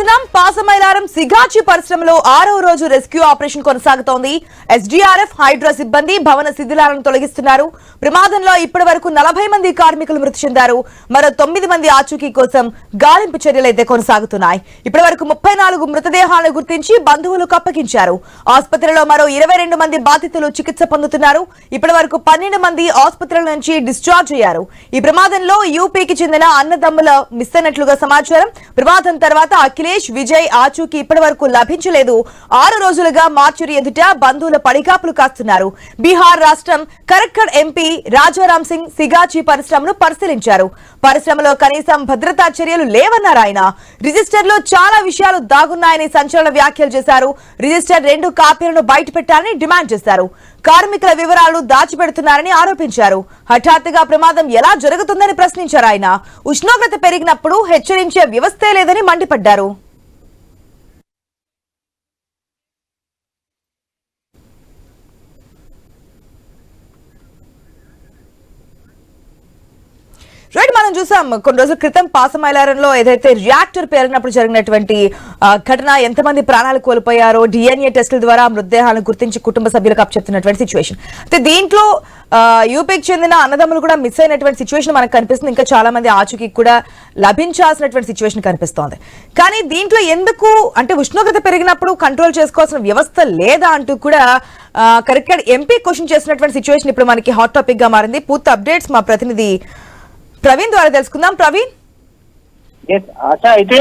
చూస్తున్నాం పాసమైలారం సిగాచి పరిశ్రమలో 6వ రోజు రెస్క్యూ ఆపరేషన్ కొనసాగుతోంది. ఎస్డీఆర్ఎఫ్ హైడ్రా సిబ్బంది భవన శిథిలాలను తొలగిస్తున్నారు. ప్రమాదంలో ఇప్పటివరకు 40 మంది కార్మికులు మృతి చెందారు. మరో 9 మంది ఆచూకీ కోసం గాలింపు చర్యలైతే కొనసాగుతున్నాయి. ఇప్పటివరకు 34 మృతదేహాలను గుర్తించి బంధువులకు అప్పగించారు. ఆసుపత్రిలో మరో 22 మంది బాధితులు చికిత్స పొందుతున్నారు. ఇప్పటివరకు 12 మంది ఆసుపత్రుల నుంచి డిశ్చార్జ్ అయ్యారు. ఈ ప్రమాదంలో యూపీకి చెందిన అన్నదమ్ముల మిస్ అయినట్లుగా సమాచారం. ప్రమాదం తర్వాత అఖిలేష్ విజయ్ ఆచూకీ ఇప్పటివరకు లభించలేదు. 6 రోజులుగా మార్చురి ఎదుట బంధువుల పడిగాపులు కాస్తున్నారు. బీహార్ రాష్ట్రం కరక్కడ్ ఎంపీ రాజారాం సింగ్ సిగాచి పరిశ్రమను పరిశీలించారు. పరిశ్రమలో కనీసం భద్రతా చర్యలు లేవన్నారు ఆయన. రిజిస్టర్ లో చాలా విషయాలు దాగున్నాయని సంచలన వ్యాఖ్యలు చేశారు. రిజిస్టర్ 2 కాపీలను బయటపెట్టాలని డిమాండ్ చేశారు. కార్మికుల వివరాలు దాచిపెడుతున్నారని ఆరోపించారు. హఠాత్తుగా ప్రమాదం ఎలా జరుగుతుందని ప్రశ్నించారు ఆయన. ఉష్ణోగ్రత పెరిగినప్పుడు హెచ్చరించే వ్యవస్థే లేదని మండిపడ్డారు. రైట్, మనం చూసాం కొన్ని రోజుల క్రితం పాసమైలారంలో ఏదైతే రియాక్టర్ పేలినప్పుడు జరిగినటువంటి ఘటన, ఎంతమంది ప్రాణాలు కోల్పోయారో డిఎన్ఏ టెస్టుల ద్వారా మృతదేహాలను గుర్తించి కుటుంబ సభ్యులకు అప్పచెప్తున్నటువంటి సిచ్యువేషన్. అయితే దీంట్లో యూపీకి చెందిన అన్నదమ్ములు కూడా మిస్ అయినటువంటి సిచ్యువేషన్ మనకు కనిపిస్తుంది. ఇంకా చాలా మంది ఆచూకీ కూడా లభించాల్సినటువంటి సిచ్యువేషన్ కనిపిస్తోంది. కానీ దీంట్లో ఎందుకు అంటే ఉష్ణోగ్రత పెరిగినప్పుడు కంట్రోల్ చేసుకోవాల్సిన వ్యవస్థ లేదా అంటూ కూడా కరెక్ట్ ఎంపీ క్వశ్చన్ చేసినటువంటి సిచ్యువేషన్ ఇప్పుడు మనకి హాట్ టాపిక్ గా మారింది. పూర్తి అప్డేట్స్ మా ప్రతినిధి ప్రవీణ్ ద్వారా తెలుసుకుందాం. ప్రవీణ్, అయితే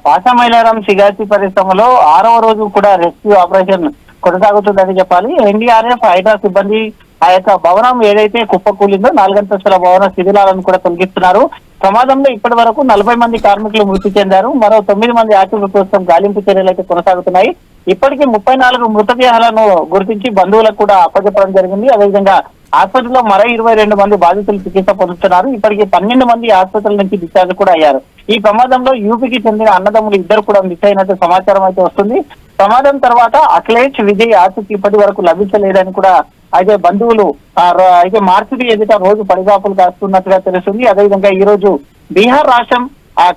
పాసమైలారం సిగాచి పరిశ్రమలో 6వ రోజు కూడా రెస్క్యూ ఆపరేషన్ కొనసాగుతుందని చెప్పాలి. ఎన్డీఆర్ఎఫ్ హైడ్రా సిబ్బంది ఆ యొక్క భవనం ఏదైతే కుప్పకూలిందో 4 అంతస్తుల భవన శిథిలాలను కూడా తొలగిస్తున్నారు. ప్రమాదంలో ఇప్పటి వరకు 40 మంది కార్మికులు మృతి చెందారు. మరో 9 మంది ఆచూకీ కోసం గాలింపు చర్యలు అయితే కొనసాగుతున్నాయి. ఇప్పటికీ 34 మృతదేహాలను గుర్తించి బంధువులకు కూడా అప్పచెప్పడం జరిగింది. అదేవిధంగా ఆసుపత్రిలో మరో 22 మంది బాధితులు చికిత్స పొందుతున్నారు. ఇప్పటికీ 12 మంది ఆసుపత్రుల నుంచి డిశ్చార్జ్ కూడా అయ్యారు. ఈ ప్రమాదంలో యూపీకి చెందిన అన్నదమ్ములు 2 కూడా మిస్ అయినట్టు సమాచారం అయితే వస్తుంది. ప్రమాదం తర్వాత అఖిలేష్ విజయ్ ఆచూకీ ఇప్పటి వరకు లభించలేదని కూడా అయితే బంధువులు అయితే మార్చిడి ఎదుట రోజు పడిగాపులు కాస్తున్నట్టుగా తెలుస్తుంది. అదేవిధంగా ఈ రోజు బీహార్ రాష్ట్రం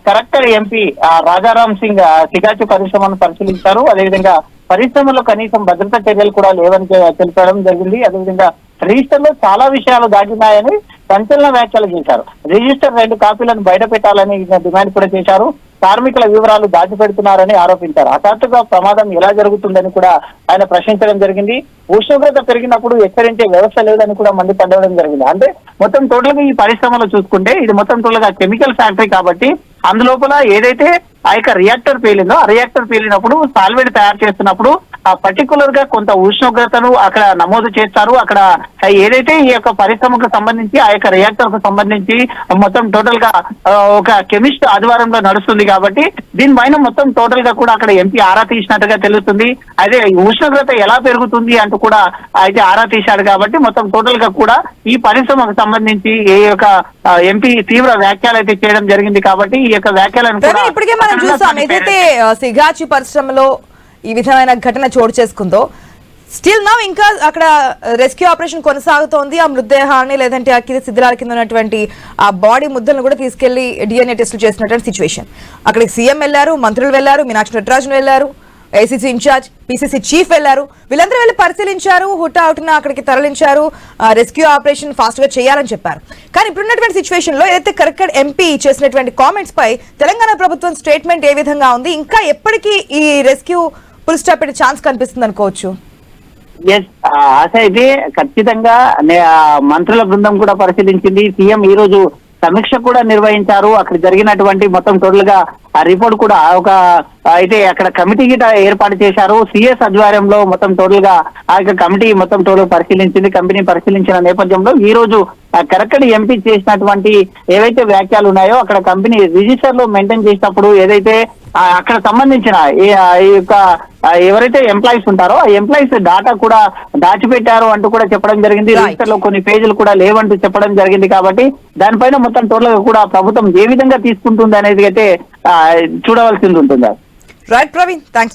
కరక్కడ్ ఎంపీ రాజారాం సింగ్ సిగాచి పరిశ్రమను పరిశీలించారు. అదేవిధంగా పరిశ్రమలో కనీసం భద్రతా చర్యలు కూడా లేవని తెలిపడం జరిగింది. అదేవిధంగా రిజిస్టర్ లో చాలా విషయాలు దాటినాయని సంచలన వ్యాఖ్యలు చేశారు. రిజిస్టర్ 2 కాపీలను బయట పెట్టాలని డిమాండ్ కూడా చేశారు. కార్మికుల వివరాలు దాచిపెడుతున్నారని ఆరోపించారు. హఠాత్తుగా ప్రమాదం ఎలా జరుగుతుందని కూడా ఆయన ప్రశ్నించడం జరిగింది. ఉష్ణోగ్రత పెరిగినప్పుడు హెచ్చరించే వ్యవస్థ లేదని కూడా మండిపడడం జరిగింది. అంటే మొత్తం టోటల్ గా ఈ పరిశ్రమలో చూసుకుంటే ఇది మొత్తం టోటల్ గా కెమికల్ ఫ్యాక్టరీ కాబట్టి అందులోపల ఏదైతే ఆ యొక్క రియాక్టర్ పేలిందో ఆ రియాక్టర్ పేలినప్పుడు సాల్వెంట్ తయారు చేస్తున్నప్పుడు ఆ పర్టికులర్ గా కొంత ఉష్ణోగ్రతను అక్కడ నమోదు చేస్తారు. అక్కడ ఏదైతే ఈ యొక్క పరిశ్రమకు సంబంధించి ఆ యొక్క రియాక్టర్ కు సంబంధించి మొత్తం టోటల్ గా ఒక కెమిస్ట్ ఆధ్వర్యంలో నడుస్తుంది కాబట్టి దీనిపైన మొత్తం టోటల్ గా కూడా అక్కడ ఎంపీ ఆరా తీసినట్టుగా తెలుస్తుంది. అదే ఉష్ణోగ్రత ఎలా పెరుగుతుంది అంటూ కూడా అయితే ఆరా తీశాడు కాబట్టి మొత్తం టోటల్ గా కూడా ఈ పరిశ్రమకు సంబంధించి ఈ యొక్క ఎంపీ తీవ్ర వ్యాఖ్యలు అయితే చేయడం జరిగింది. కాబట్టి ఈ యొక్క వ్యాఖ్యలను కూడా ఇప్పటికే మనం చూసాం. ఏదైతే సిగాచి పరిశ్రమలో ఈ విధమైన ఘటన చోటు చేసుకుందో స్టిల్ నా ఇంకా అక్కడ రెస్క్యూ ఆపరేషన్ కొనసాగుతోంది. ఆ మృతదేహాన్ని లేదంటే ఆ కింద శిథిలాల కింద ఉన్నటువంటి ఆ బాడీ ముద్దలను కూడా తీసుకెళ్లి డిఎన్ఏ టెస్టులు చేసినటువంటి సిచ్యువేషన్. అక్కడికి సీఎం వెళ్లారు, మంత్రులు వెళ్లారు, మీనాక్షి నటరాజన్ వెళ్లారు, ఏసీసీ ఇన్ఛార్జ్, పీసీసీ చీఫ్ వెళ్లారు. వీళ్ళందరూ వెళ్ళి పరిశీలించారు. హుటాహుటిన అక్కడికి తరలించారు. రెస్క్యూ ఆపరేషన్ ఫాస్ట్ గా చేయాలని చెప్పారు. కానీ ఇప్పుడున్నటువంటి సిచ్యువేషన్ లో ఏదైతే కరెక్ట్ ఎంపీ చేసినటువంటి కామెంట్స్ పై తెలంగాణ ప్రభుత్వం స్టేట్మెంట్ ఏ విధంగా ఉంది? ఇంకా ఎప్పటికీ ఈ రెస్క్యూ ఫుల్ స్టాప్ పెట్టే ఛాన్స్ కనిపిస్తుంది అనుకోవచ్చు? అయితే ఖచ్చితంగా మంత్రుల బృందం కూడా పరిశీలించింది. సీఎం ఈ రోజు సమీక్ష కూడా నిర్వహించారు. అక్కడ జరిగినటువంటి మొత్తం టోటల్ గా ఆ రిపోర్ట్ కూడా ఒక అయితే అక్కడ కమిటీ గిట ఏర్పాటు చేశారు. సిఎస్ ఆధ్వర్యంలో మొత్తం టోటల్ గా ఆ యొక్క కమిటీ మొత్తం టోటల్ పరిశీలించింది. కంపెనీ పరిశీలించిన నేపథ్యంలో ఈ రోజు కరక్కడ్ ఎంపీ చేసినటువంటి ఏవైతే వ్యాఖ్యలు ఉన్నాయో అక్కడ కంపెనీ రిజిస్టర్ లో మెయింటైన్ చేసినప్పుడు ఏదైతే అక్కడ సంబంధించిన ఈ యొక్క ఎవరైతే ఎంప్లాయీస్ ఉంటారో ఆ ఎంప్లాయీస్ డాటా కూడా దాచిపెట్టారు అంటూ కూడా చెప్పడం జరిగింది. రిజిస్టర్ లో కొన్ని పేజీలు కూడా లేవంటూ చెప్పడం జరిగింది. కాబట్టి దానిపైన మొత్తం టోటల్ గా కూడా ప్రభుత్వం ఏ విధంగా తీసుకుంటుంది అనేది అయితే చూడవలసింది ఉంటుంది. Right Praveen, thanks for